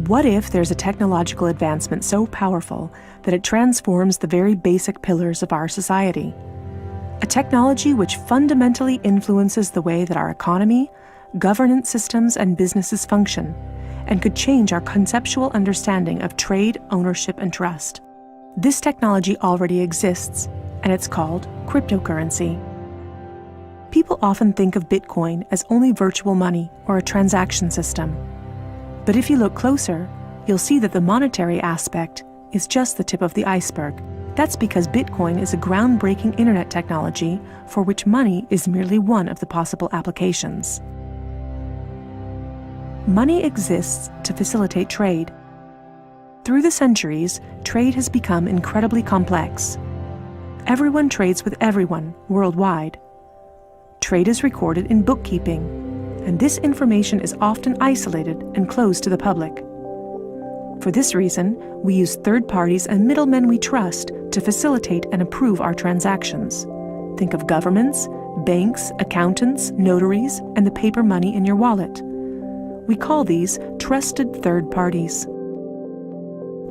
What if there's a technological advancement so powerful that it transforms the very basic pillars of our society? A technology which fundamentally influences the way that our economy, governance systems, and businesses function, and could change our conceptual understanding of trade, ownership, and trust. This technology already exists, and it's called cryptocurrency. People often think of Bitcoin as only virtual money or a transaction system. But if you look closer, you'll see that the monetary aspect is just the tip of the iceberg. That's because Bitcoin is a groundbreaking internet technology for which money is merely one of the possible applications. Money exists to facilitate trade. Through the centuries, trade has become incredibly complex. Everyone trades with everyone worldwide. Trade is recorded in bookkeeping, and this information is often isolated and closed to the public. For this reason, we use third parties and middlemen we trust to facilitate and approve our transactions. Think of governments, banks, accountants, notaries, and the paper money in your wallet. We call these trusted third parties.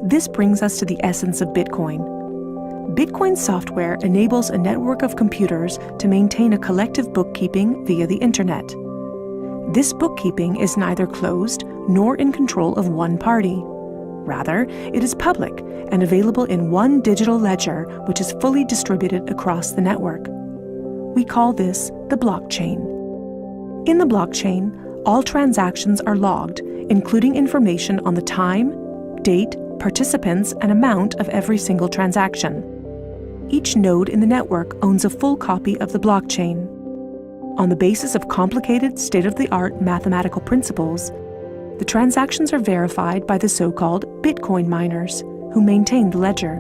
This brings us to the essence of Bitcoin. Bitcoin software enables a network of computers to maintain a collective bookkeeping via the internet. This bookkeeping is neither closed nor in control of one party. Rather, it is public and available in one digital ledger which is fully distributed across the network. We call this the blockchain. In the blockchain, all transactions are logged, including information on the time, date, participants, and amount of every single transaction. Each node in the network owns a full copy of the blockchain. On the basis of complicated, state-of-the-art mathematical principles, the transactions are verified by the so-called Bitcoin miners, who maintain the ledger.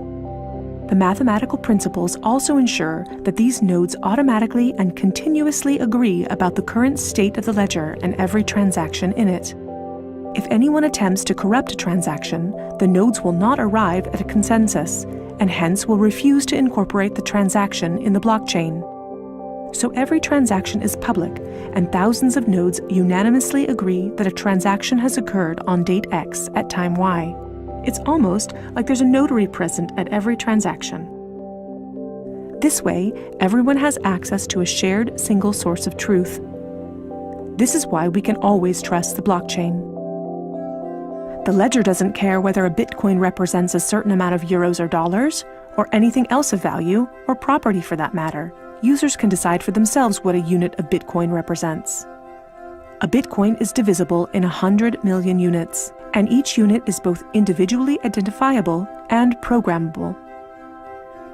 The mathematical principles also ensure that these nodes automatically and continuously agree about the current state of the ledger and every transaction in it. If anyone attempts to corrupt a transaction, the nodes will not arrive at a consensus, and hence will refuse to incorporate the transaction in the blockchain. So every transaction is public, and thousands of nodes unanimously agree that a transaction has occurred on date X at time Y. It's almost like there's a notary present at every transaction. This way, everyone has access to a shared single source of truth. This is why we can always trust the blockchain. The ledger doesn't care whether a Bitcoin represents a certain amount of euros or dollars, or anything else of value, or property for that matter. Users can decide for themselves what a unit of Bitcoin represents. A Bitcoin is divisible in 100 million units, and each unit is both individually identifiable and programmable.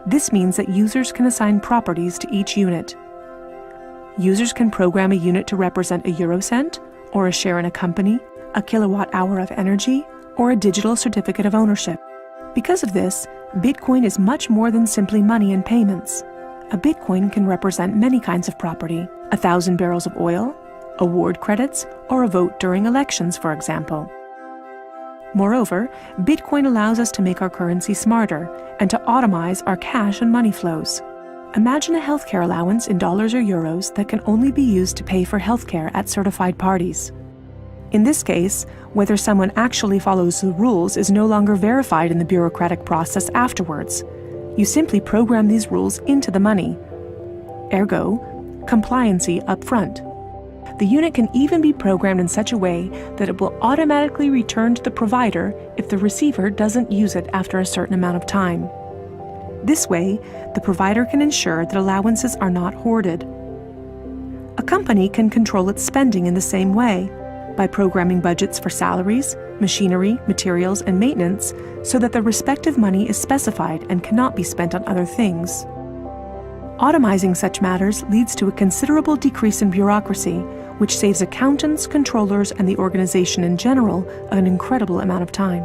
This means that users can assign properties to each unit. Users can program a unit to represent a eurocent, or a share in a company, a kilowatt-hour of energy, or a digital certificate of ownership. Because of this, Bitcoin is much more than simply money and payments. A Bitcoin can represent many kinds of property: 1,000 barrels of oil, award credits, or a vote during elections, for example. Moreover, Bitcoin allows us to make our currency smarter and to automize our cash and money flows. Imagine a healthcare allowance in dollars or euros that can only be used to pay for healthcare at certified parties. In this case, whether someone actually follows the rules is no longer verified in the bureaucratic process afterwards. You simply program these rules into the money. Ergo, compliancy up front. The unit can even be programmed in such a way that it will automatically return to the provider if the receiver doesn't use it after a certain amount of time. This way, the provider can ensure that allowances are not hoarded. A company can control its spending in the same way, by programming budgets for salaries, machinery, materials, and maintenance so that the respective money is specified and cannot be spent on other things. Automizing such matters leads to a considerable decrease in bureaucracy, which saves accountants, controllers, and the organization in general an incredible amount of time.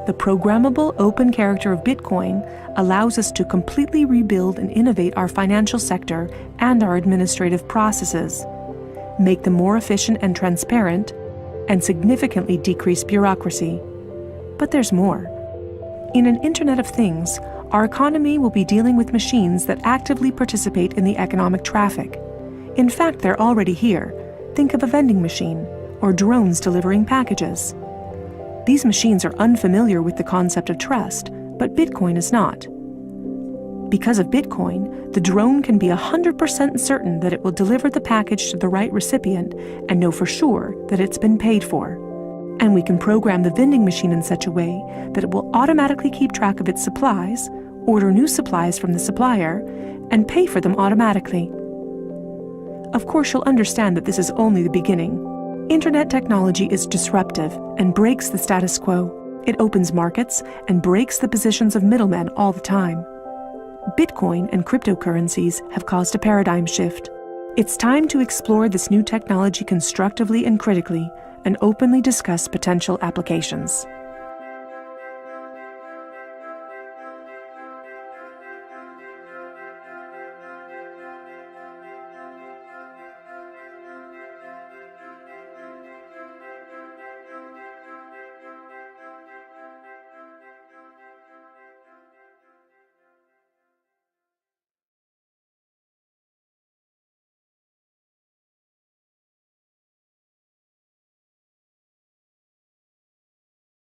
The programmable open character of Bitcoin allows us to completely rebuild and innovate our financial sector and our administrative processes, make them more efficient and transparent, and significantly decrease bureaucracy. But there's more. In an Internet of Things, our economy will be dealing with machines that actively participate in the economic traffic. In fact, they're already here. Think of a vending machine, or drones delivering packages. These machines are unfamiliar with the concept of trust, but Bitcoin is not. Because of Bitcoin, the drone can be 100% certain that it will deliver the package to the right recipient and know for sure that it's been paid for. And we can program the vending machine in such a way that it will automatically keep track of its supplies, order new supplies from the supplier, and pay for them automatically. Of course, you'll understand that this is only the beginning. Internet technology is disruptive and breaks the status quo. It opens markets and breaks the positions of middlemen all the time. Bitcoin and cryptocurrencies have caused a paradigm shift. It's time to explore this new technology constructively and critically, and openly discuss potential applications.